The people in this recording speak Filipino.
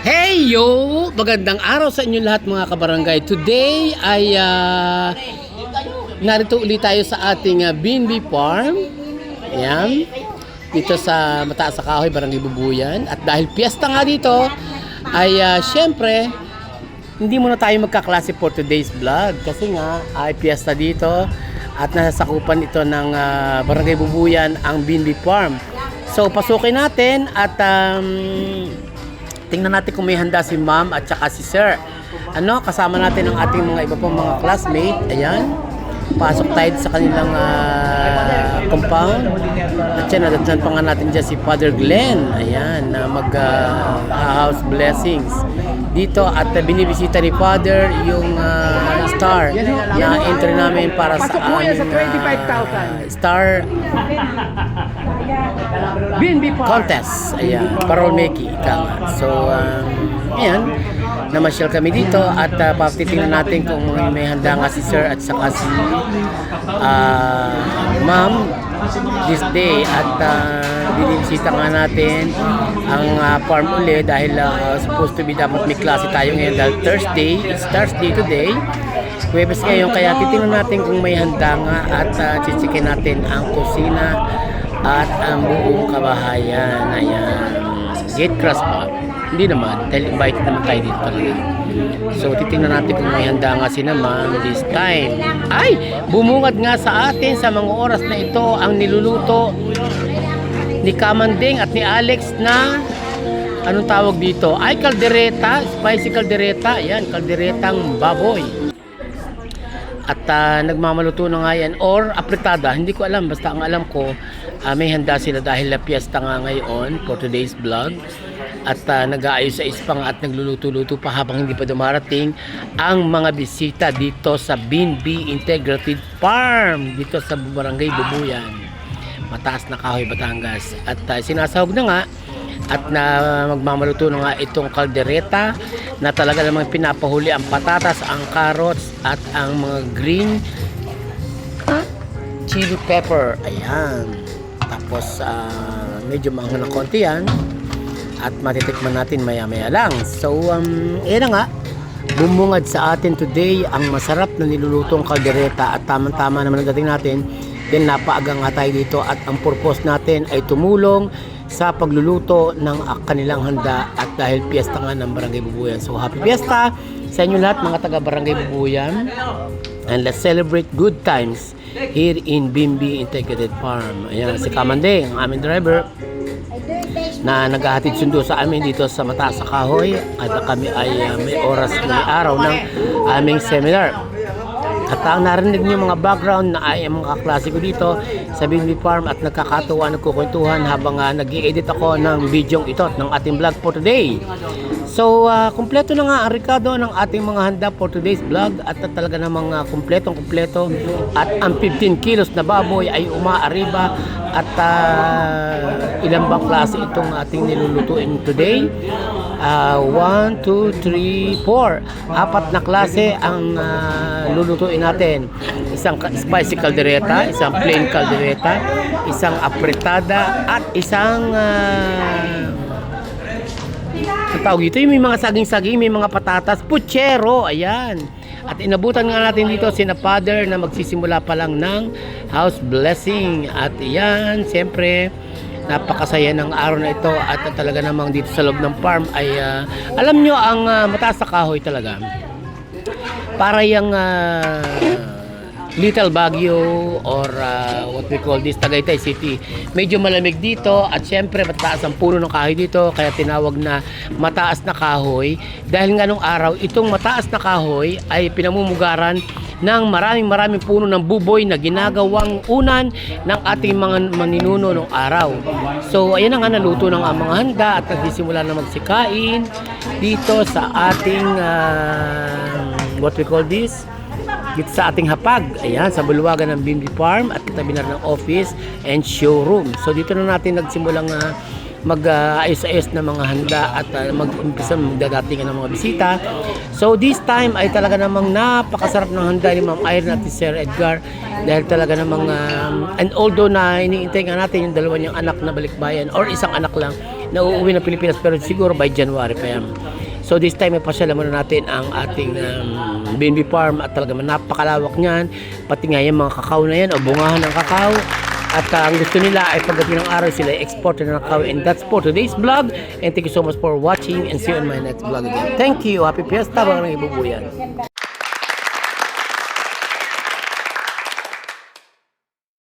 Hey yo! Magandang araw sa inyo lahat mga kabarangay. Today ay narito ulit tayo sa ating B&B Farm. Ayan. Dito sa Mataas sa Kahoy, Barangay Bubuyan. At dahil piyesta nga dito, ay syempre, hindi muna tayo magkaklase for today's vlog. Kasi nga, ay piyesta dito. At nasasakupan ito ng Barangay Bubuyan ang B&B Farm. So, pasukin natin at tingnan natin kung may handa si ma'am at saka si sir. Kasama natin ang ating mga iba pang mga classmate. Ayan. Pasok tayo sa kanilang compound. At yan, nadatnan pa nga natin dyan si Father Glenn. Ayan, na mag-house blessings dito. At binibisita ni Father yung star na entry namin para sa aming star contest. Ayan, parol making. So, ayan, namasyal kami dito at patitingnan natin kung may handa nga si sir at saka si ma'am this day. At binibisita nga natin ang farm uli dahil supposed to be dapat may klase tayo ngayon dahil Thursday, it's Thursday today, Huwebes ngayon, kaya titingnan natin kung may handa nga at chichikin natin ang kusina at ang buong kabahayan. Ayan, gate cross pa. Hindi naman, dahil invited naman tayo dito talaga. So, titingnan natin kung may handa nga si naman this time. Ay! Bumungad nga sa atin sa mga oras na ito ang niluluto ni Kamanding at ni Alex na anong tawag dito? Ay, kaldereta, spicy kaldereta. Ayan, kalderetang baboy. At nagmamaluto na nga yan or apretada, hindi ko alam, basta ang alam ko may handa sila dahil piyesta nga ngayon for today's vlog. At nag-aayos sa ispang at nagluluto-luto pa habang hindi pa dumarating ang mga bisita dito sa B&B Integrated Farm dito sa Barangay Bubuyan, Mataas na Kahoy, Batangas. At sinasahog na nga at magmamaluto na nga itong kaldereta na talaga namang pinapahuli ang patatas, ang carrots at ang mga green chili pepper. Ayan. Tapos medyo maanghang na konti yan at matitikman natin maya-maya lang. So, yan na nga. Bumungad sa atin today ang masarap na nilulutong kaldereta at tamang-tama naman ang dating natin. Then napaaga nga tayo dito at ang purpose natin ay tumulong sa pagluluto ng kanilang handa at dahil piyesta nga ng Barangay Bubuyan. So, happy piyesta sa inyo lahat mga taga Barangay Bubuyan. And let's celebrate good times here in B&B Integrated Farm. Ayan, si Kamande, ang aming driver na naghahatid sundo sa amin dito sa Mataas sa Kahoy at kami ay may oras na may araw ng aming seminar. At ang narinig niyo mga background na ay ang mga kaklase ko dito sa B&B Farm at nagkakatuwa, nagkukwentuhan habang nag-i-edit ako ng video ito ng ating vlog for today. So, kumpleto na nga ang rekado ng ating mga handa for today's vlog at talaga namang kumpleto at ang 15 kilos na baboy ay umaariba at ilang bang klase itong ating nilulutuin today. 1, 2, 3, 4. Apat na klase ang lulutuin natin. Isang spicy caldereta, isang plain caldereta, isang apretada at isang ang tawag dito, yung may mga saging-saging, may mga patatas, puchero, ayan. At inabutan nga natin dito sina Father na magsisimula pa lang ng house blessing. At yan, siyempre, napakasaya ng araw na ito at talaga namang dito sa loob ng farm ay alam nyo ang Mataas sa Kahoy talaga. Para yung Little Baguio or what we call this, Tagaytay City. Medyo malamig dito at syempre mataas ang puno ng kahoy dito kaya tinawag na Mataas na Kahoy dahil nga nung araw itong mataas na kahoy ay pinamumugaran ng maraming puno ng buboy na ginagawang unan ng ating mga maninuno nung araw. So ayan na nga, naluto ng mga handa at nagsisimula na magsikain dito sa ating what we call this, dito sa ating hapag. Ayan, sa bulwagan ng B&B Farm at katabi na ng office and showroom. So dito na natin nagsimulang mag-ayos-ayos na mga handa at mag-umpisa magdadatingan ng mga bisita. So this time ay talaga namang napakasarap ng handa ni Ma'am Irene at si Sir Edgar dahil talaga namang and although na iniintay nga natin yung dalawa niyang anak na balikbayan or isang anak lang na uuwi ng Pilipinas pero siguro by January pa yan. So this time ay pasyalan muna natin ang ating B&B farm at talaga napakalawak niyan, pati nga yung mga kakao na yan o bungahan ng kakao. At ang gusto nila ay pagdating ng araw sila exporter na kakao. And that's for today's vlog. And thank you so much for watching and see you on my next vlog again. Thank you. Happy Fiesta mga ibubuyan.